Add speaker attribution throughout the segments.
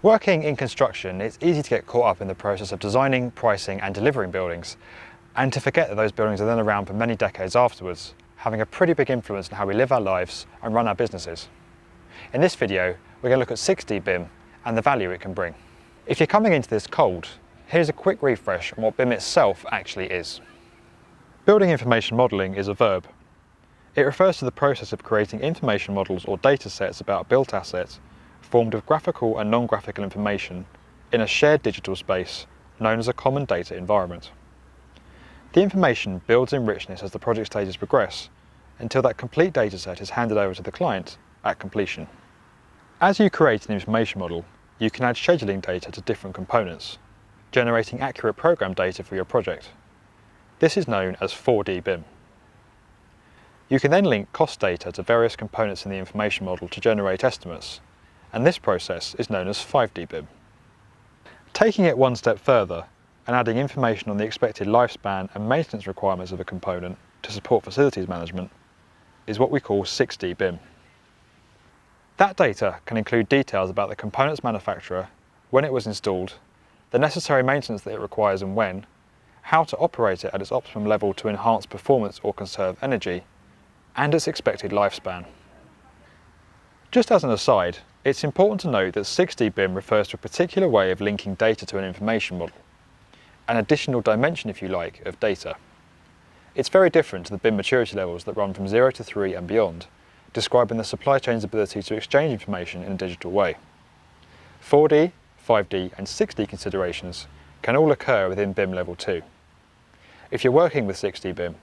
Speaker 1: Working in construction, it's easy to get caught up in the process of designing, pricing and delivering buildings, and to forget that those buildings are then around for many decades afterwards, having a pretty big influence on how we live our lives and run our businesses. In this video, we're going to look at 6D BIM and the value it can bring. If you're coming into this cold, here's a quick refresh on what BIM itself actually is. Building information modelling is a verb. It refers to the process of creating information models or data sets about built assets formed of graphical and non-graphical information in a shared digital space known as a common data environment. The information builds in richness as the project stages progress until that complete data set is handed over to the client at completion. As you create an information model, you can add scheduling data to different components, generating accurate program data for your project. This is known as 4D BIM. You can then link cost data to various components in the information model to generate estimates, and this process is known as 5D BIM. Taking it one step further and adding information on the expected lifespan and maintenance requirements of a component to support facilities management is what we call 6D BIM. That data can include details about the component's manufacturer, when it was installed, the necessary maintenance that it requires and when, how to operate it at its optimum level to enhance performance or conserve energy, and its expected lifespan. Just as an aside, it's important to note that 6D BIM refers to a particular way of linking data to an information model, an additional dimension, if you like, of data. It's very different to the BIM maturity levels that run from 0 to 3 and beyond, describing the supply chain's ability to exchange information in a digital way. 4D, 5D and 6D considerations can all occur within BIM level 2. If you're working with 6D BIM,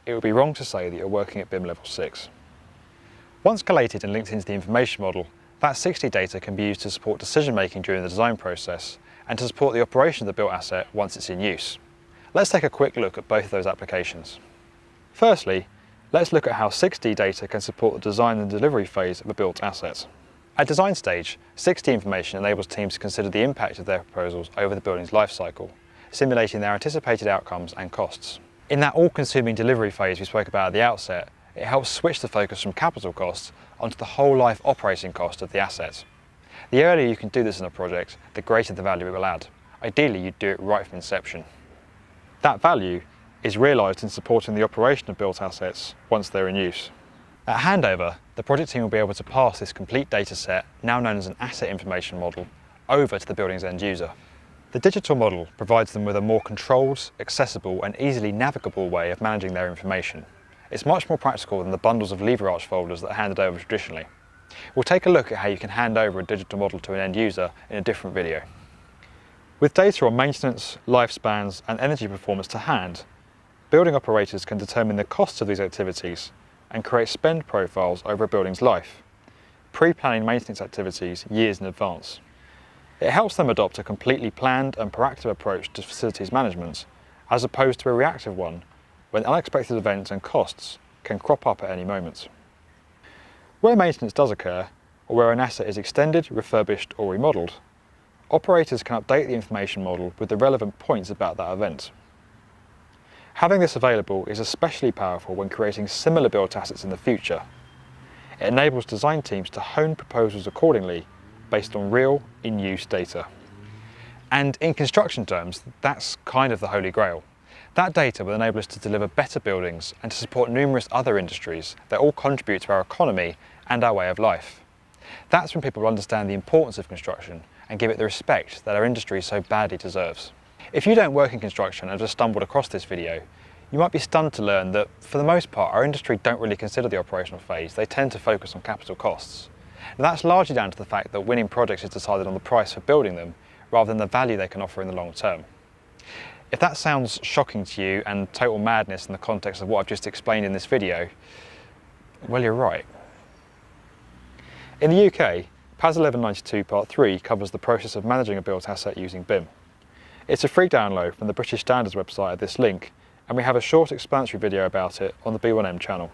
Speaker 1: it would be wrong to say that you're working at BIM level 6. Once collated and linked into the information model, that 6D data can be used to support decision making during the design process and to support the operation of the built asset once it's in use. Let's take a quick look at both of those applications. Firstly, let's look at how 6D data can support the design and delivery phase of a built asset. At design stage, 6D information enables teams to consider the impact of their proposals over the building's life cycle, simulating their anticipated outcomes and costs. In that all-consuming delivery phase we spoke about at the outset, it helps switch the focus from capital costs onto the whole life operating cost of the asset. The earlier you can do this in a project, the greater the value it will add. Ideally, you'd do it right from inception. That value is realised in supporting the operation of built assets once they're in use. At handover, the project team will be able to pass this complete data set, now known as an asset information model, over to the building's end user. The digital model provides them with a more controlled, accessible and easily navigable way of managing their information. It's much more practical than the bundles of lever arch folders that are handed over traditionally. We'll take a look at how you can hand over a digital model to an end user in a different video. With data on maintenance, lifespans and energy performance to hand, building operators can determine the costs of these activities and create spend profiles over a building's life, pre-planning maintenance activities years in advance. It helps them adopt a completely planned and proactive approach to facilities management, as opposed to a reactive one, when unexpected events and costs can crop up at any moment. Where maintenance does occur, or where an asset is extended, refurbished or remodelled, operators can update the information model with the relevant points about that event. Having this available is especially powerful when creating similar built assets in the future. It enables design teams to hone proposals accordingly based on real, in-use data. And in construction terms, that's kind of the holy grail. That data will enable us to deliver better buildings and to support numerous other industries that all contribute to our economy and our way of life. That's when people will understand the importance of construction and give it the respect that our industry so badly deserves. If you don't work in construction and have just stumbled across this video, you might be stunned to learn that, for the most part, our industry don't really consider the operational phase. They tend to focus on capital costs. And that's largely down to the fact that winning projects is decided on the price for building them, rather than the value they can offer in the long term. If that sounds shocking to you and total madness in the context of what I've just explained in this video, well, you're right. In the UK, PAS 1192 Part 3 covers the process of managing a built asset using BIM. It's a free download from the British Standards website at this link, and we have a short explanatory video about it on the B1M channel.